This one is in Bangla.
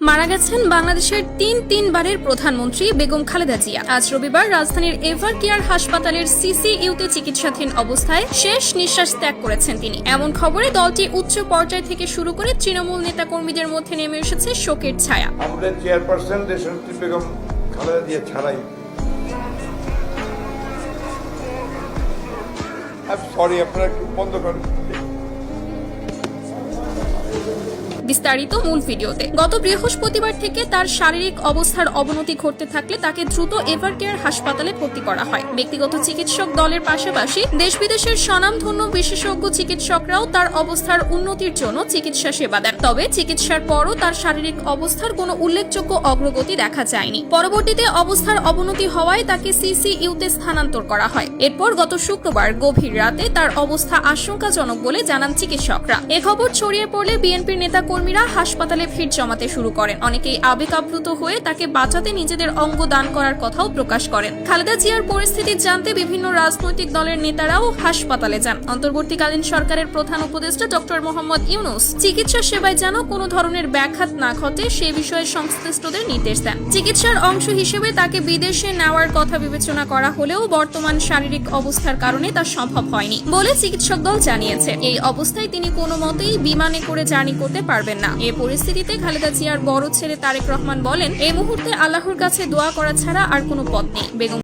মারা গেছেন বাংলাদেশের তিনবারের প্রধানমন্ত্রী বেগম খালেদা জিয়া। আজ রবিবার রাজধানীর এভার কেয়ার হাসপাতালের সিসিইউতে চিকিৎসাধীন অবস্থায় শেষ নিঃশ্বাস ত্যাগ করেছেন তিনি। এমন খবরে দলটি উচ্চ পর্যায় থেকে শুরু করে তৃণমূল নেতা কর্মীদের মধ্যে নেমে এসেছে শোকের ছায়া। আমাদের চেয়ারপারসন দেশনেত্রী বেগম খালেদা জিয়া ছাড়াই সরি আপনারা একটু বন্ধ করেন। বিস্তারিত মূল ভিডিওতে। গত বৃহস্পতিবার থেকে তার শারীরিক অবস্থার অবনতি ঘটতে থাকলে তাকে দ্রুত এভার কেয়ার হাসপাতালে ভর্তি করা হয়। ব্যক্তিগত চিকিৎসক দলের পাশাপাশি দেশ বিদেশের স্বনামধন্য বিশেষজ্ঞ চিকিৎসকরাও তার অবস্থার উন্নতির জন্য চিকিৎসা সেবা দেন। তবে চিকিৎসার পরও তার শারীরিক অবস্থার কোনো উল্লেখযোগ্য অগ্রগতি দেখা যায়নি। পরবর্তীতে অবস্থার অবনতি হওয়ায় তাকে সিসিইউতে স্থানান্তর করা হয়। এরপর গত শুক্রবার গভীর রাতে তার অবস্থা আশঙ্কাজনক বলে জানান চিকিৎসকরা। এ খবর ছড়িয়ে পড়লে বিএনপির নেতা কর্মীরা হাসপাতালে ভিড় জমাতে শুরু করেন। অনেকেই আবেগ আপ্লুত হয়ে তাকে বাঁচাতে নিজেদের অঙ্গ দান করার কথাও প্রকাশ করেন। খালেদা জিয়ার পরিস্থিতি জানতে বিভিন্ন রাজনৈতিক দলের নেতারাও হাসপাতালে যান। অন্তর্বর্তীকালীন সরকারের প্রধান উপদেষ্টা ডক্টর মোহাম্মদ ইউনূস চিকিৎসা সেবায় যেন কোনো ধরনের ব্যাঘাত না ঘটে সে বিষয়ে সংশ্লিষ্টদের নির্দেশ দেন। চিকিৎসার অংশ হিসেবে তাকে বিদেশে নেওয়ার কথা বিবেচনা করা হলেও বর্তমান শারীরিক অবস্থার কারণে তা সম্ভব হয়নি বলে চিকিৎসক দল জানিয়েছে। এই অবস্থায় তিনি কোনো মতেই বিমানে করে জার্নি করতে পারবেন না। এই পরিস্থিতিতে খালেদা জিয়ার বড় ছেলে তারেক রহমান বলেন, এই মুহূর্তে আল্লাহর কাছে দোয়া করা ছাড়া আর কোনো পথ নেই। বেগম